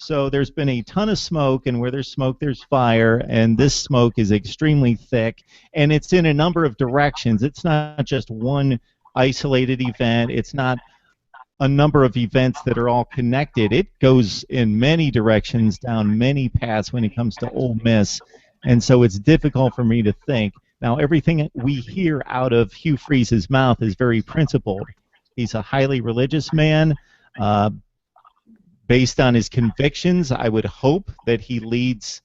So there's been a ton of smoke, and where there's smoke, there's fire, and this smoke is extremely thick, and it's in a number of directions. It's not just one isolated event. It's not a number of events that are all connected. It goes in many directions, down many paths when it comes to Ole Miss, and so it's difficult for me to think. Now, everything we hear out of Hugh Freeze's mouth is very principled. He's a highly religious man. Uh, Based on his convictions, I would hope that he leads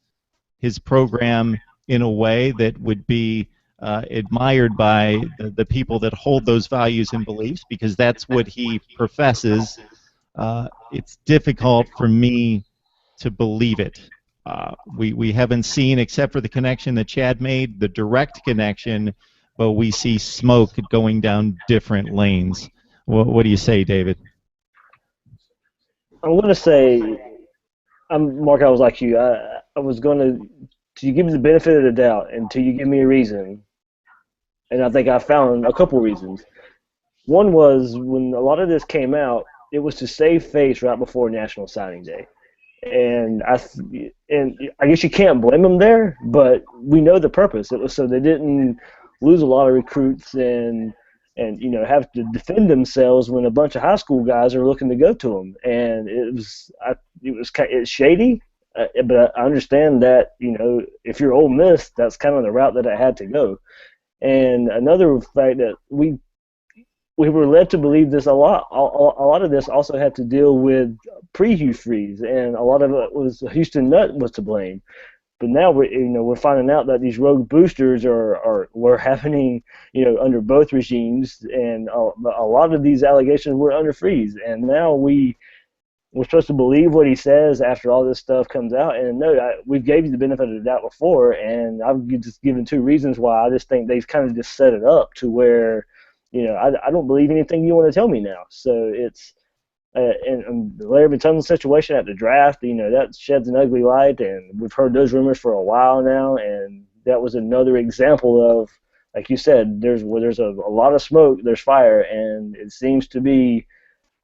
his program in a way that would be admired by the people that hold those values and beliefs, because that's what he professes. It's difficult for me to believe it. We haven't seen, except for the connection that Chad made, the direct connection, but we see smoke going down different lanes. What do you say, David? I'm going to say, Mark, I was like you. I was going to give me the benefit of the doubt until you give me a reason. And I think I found a couple reasons. One was when a lot of this came out, it was to save face right before National Signing Day. And I guess you can't blame them there, but we know the purpose. It was so they didn't lose a lot of recruits and have to defend themselves when a bunch of high school guys are looking to go to them. And it's shady, but I understand that if you're Ole Miss, that's kind of the route that it had to go. And another fact that we were led to believe this a lot. A lot of this also had to deal with pre-Hugh Freeze, and a lot of it was Houston Nutt was to blame. But now we're finding out that these rogue boosters were happening under both regimes, and a lot of these allegations were under Freeze. And now we're supposed to believe what he says after all this stuff comes out. And no, we've gave you the benefit of the doubt before, and I've just given two reasons why I just think they've kind of just set it up to where I don't believe anything you want to tell me now. So it's. And the Larry Tunsil situation at the draft, that sheds an ugly light, and we've heard those rumors for a while now, and that was another example of, like you said, where there's a lot of smoke, there's fire, and it seems to be,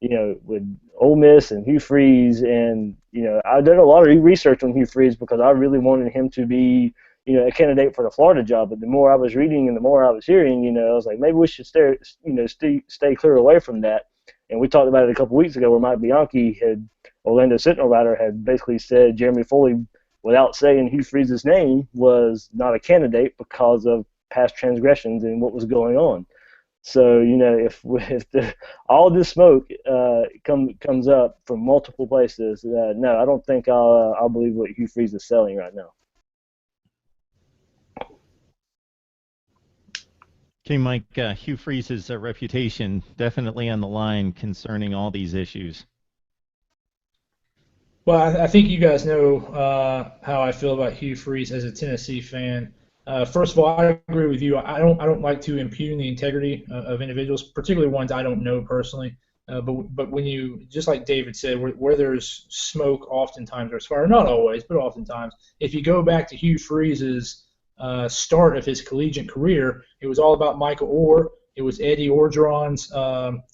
with Ole Miss and Hugh Freeze, and I've done a lot of research on Hugh Freeze because I really wanted him to be, a candidate for the Florida job. But the more I was reading and the more I was hearing, I was like, maybe we should stay clear away from that. And we talked about it a couple weeks ago where Mike Bianchi, Orlando Sentinel writer, had basically said Jeremy Foley, without saying Hugh Freeze's name, was not a candidate because of past transgressions and what was going on. So, if all this smoke comes up from multiple places, no, I don't think I'll believe what Hugh Freeze is selling right now. Okay, Mike, Hugh Freeze's reputation definitely on the line concerning all these issues. Well, I think you guys know how I feel about Hugh Freeze as a Tennessee fan. First of all, I agree with you. I don't like to impugn the integrity of individuals, particularly ones I don't know personally. But when you, just like David said, where there's smoke, oftentimes there's fire. Not always, but oftentimes. If you go back to Hugh Freeze's start of his collegiate career, it was all about Michael Orr. It was Eddie Orgeron's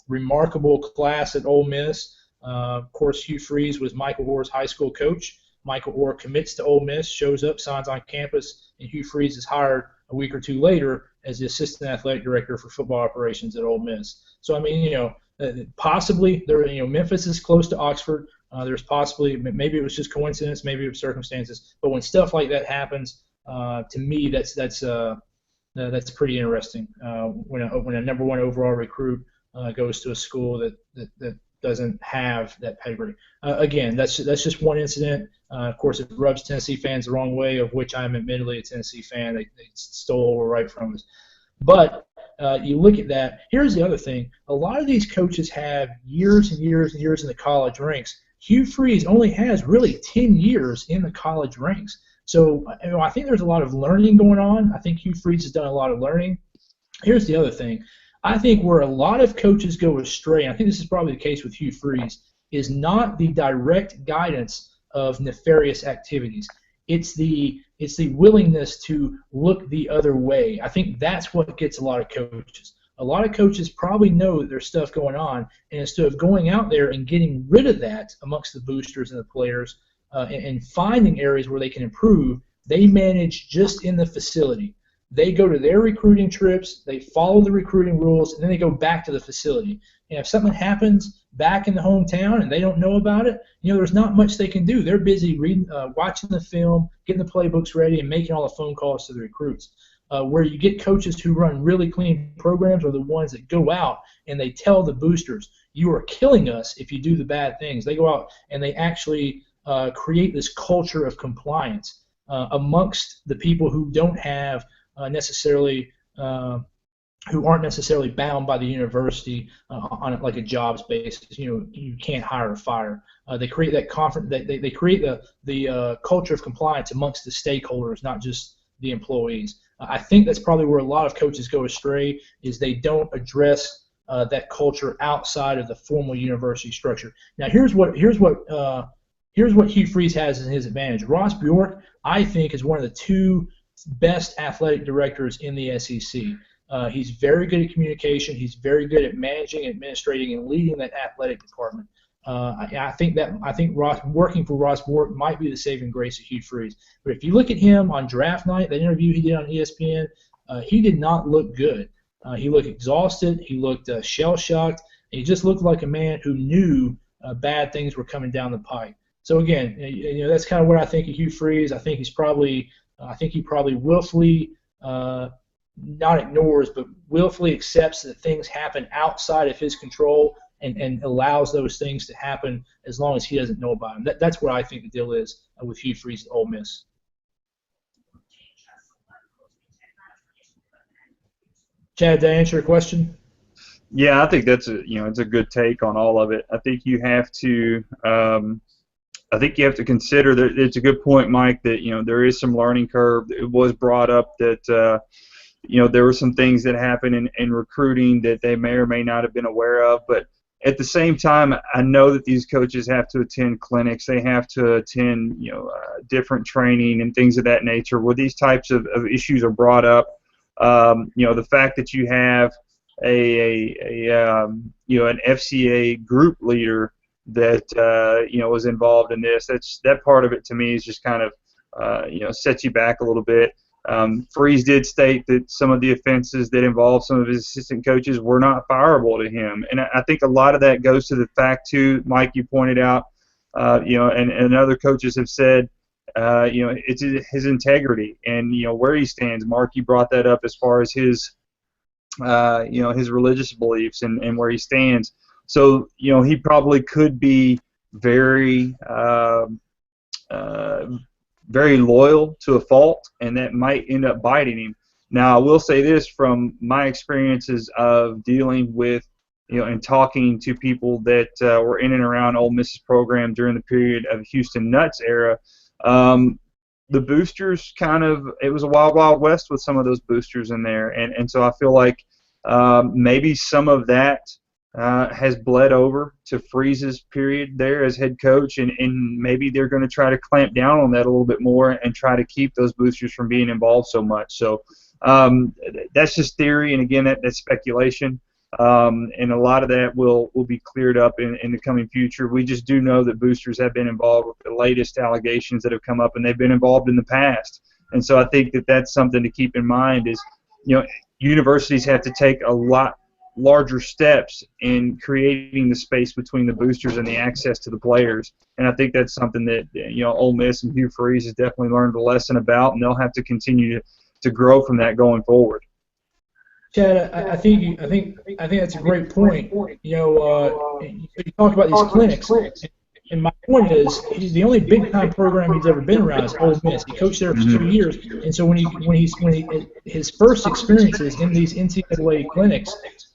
remarkable class at Ole Miss. Of course, Hugh Freeze was Michael Orr's high school coach. Michael Orr commits to Ole Miss, shows up, signs on campus, and Hugh Freeze is hired a week or two later as the assistant athletic director for football operations at Ole Miss. So, I mean, possibly Memphis is close to Oxford. There's possibly, maybe it was just coincidence, maybe it was circumstances. But when stuff like that happens, to me, that's pretty interesting. When a number one overall recruit goes to a school that doesn't have that pedigree. Again, that's just one incident. Of course, it rubs Tennessee fans the wrong way, of which I'm admittedly a Tennessee fan. They stole right from us. But you look at that. Here's the other thing. A lot of these coaches have years and years and years in the college ranks. Hugh Freeze only has really 10 years in the college ranks. So I think there's a lot of learning going on. I think Hugh Freeze has done a lot of learning. Here's the other thing. I think where a lot of coaches go astray, and I think this is probably the case with Hugh Freeze, is not the direct guidance of nefarious activities. It's the willingness to look the other way. I think that's what gets a lot of coaches. A lot of coaches probably know that there's stuff going on, and instead of going out there and getting rid of that amongst the boosters and the players, and finding areas where they can improve, they manage just in the facility. They go to their recruiting trips, they follow the recruiting rules, and then they go back to the facility. And if something happens back in the hometown and they don't know about it, there's not much they can do. They're busy reading, watching the film, getting the playbooks ready, and making all the phone calls to the recruits. Where you get coaches who run really clean programs are the ones that go out and they tell the boosters, you are killing us if you do the bad things. They go out and they actually create this culture of compliance amongst the people who don't have necessarily who aren't necessarily bound by the university on like a jobs basis. You can't hire or fire. They create that they create the culture of compliance amongst the stakeholders, not just the employees. I think that's probably where a lot of coaches go astray, is they don't address that culture outside of the formal university structure. Now, here's what Hugh Freeze has as his advantage. Ross Bjork, I think, is one of the two best athletic directors in the SEC. He's very good at communication. He's very good at managing, administrating, and leading that athletic department. I think working for Ross Bjork might be the saving grace of Hugh Freeze. But if you look at him on draft night, that interview he did on ESPN, he did not look good. He looked exhausted. He looked shell-shocked. He just looked like a man who knew bad things were coming down the pike. So again, that's kind of what I think of Hugh Freeze. I think he probably willfully not ignores, but willfully accepts that things happen outside of his control and allows those things to happen as long as he doesn't know about them. That's what I think the deal is with Hugh Freeze at Ole Miss. Chad, did I answer your question? Yeah, I think that's it's a good take on all of it. I think you have to consider that it's a good point, Mike, that there is some learning curve. It was brought up that there were some things that happen in recruiting that they may or may not have been aware of, but at the same time, I know that these coaches have to attend clinics. They have to attend different training and things of that nature where these types of issues are brought up. The fact that you have an FCA group leader that was involved in this, that part of it to me is just kind of sets you back a little bit. Freeze did state that some of the offenses that involved some of his assistant coaches were not fireable to him, and I think a lot of that goes to the fact too, Mike, you pointed out, and other coaches have said, it's his integrity and where he stands. Mark, you brought that up as far as his his religious beliefs and where he stands. So he probably could be very very loyal to a fault, and that might end up biting him. Now, I will say this from my experiences of dealing with, and talking to people that were in and around Ole Miss's program during the period of Houston Nutt's era, the boosters it was a wild, wild west with some of those boosters in there, and so I feel like maybe some of that has bled over to Freeze's period there as head coach, and maybe they're going to try to clamp down on that a little bit more and try to keep those boosters from being involved so much. So that's just theory, and again, that's speculation, and a lot of that will be cleared up in the coming future. We just do know that boosters have been involved with the latest allegations that have come up, and they've been involved in the past. And so I think that that's something to keep in mind is, universities have to take a lot larger steps in creating the space between the boosters and the access to the players, and I think that's something that Ole Miss and Hugh Freeze has definitely learned a lesson about, and they'll have to continue to grow from that going forward. Chad, I think that's a great point. You talk about these clinics, and my point is, the only big-time program he's ever been around is Ole Miss. He coached there for 2 years, and so when his first experiences in these NCAA clinics,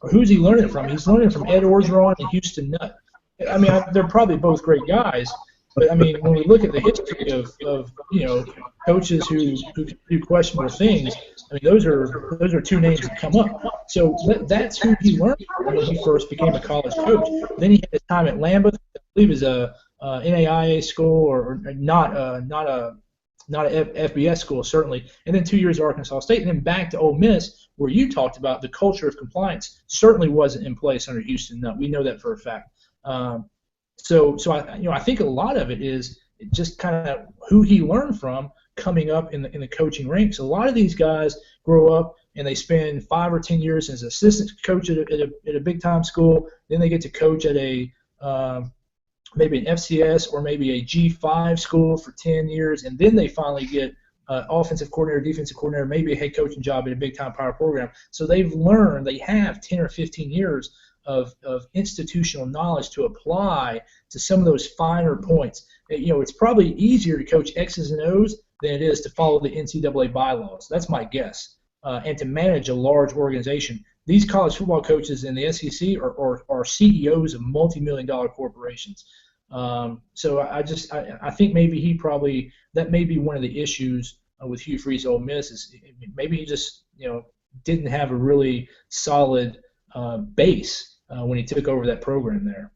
who's he learning from? He's learning from Ed Orgeron and Houston Nutt. I mean, they're probably both great guys, but I mean, when we look at the history of coaches who do questionable things, I mean, those are two names that come up. So that's who he learned from when he first became a college coach. Then he had his time at Lambeth, I believe, is a NAIA school or not a FBS school certainly, and then 2 years at Arkansas State, and then back to Ole Miss, where you talked about the culture of compliance certainly wasn't in place under Houston Nutt. We know that for a fact. So I think a lot of it is just kind of who he learned from coming up in the coaching ranks. A lot of these guys grow up and they spend 5 or 10 years as assistant coach at a big time school. Then they get to coach at a maybe an FCS or maybe a G5 school for 10 years, and then they finally get offensive coordinator, defensive coordinator, maybe a head coaching job at a big time power program. So they've learned, they have 10 or 15 years of institutional knowledge to apply to some of those finer points. It's probably easier to coach X's and O's than it is to follow the NCAA bylaws. That's my guess. And to manage a large organization. These college football coaches in the SEC are CEOs of multi-million-dollar corporations. So I think maybe that may be one of the issues with Hugh Freeze Ole Miss is maybe he just didn't have a really solid base when he took over that program there.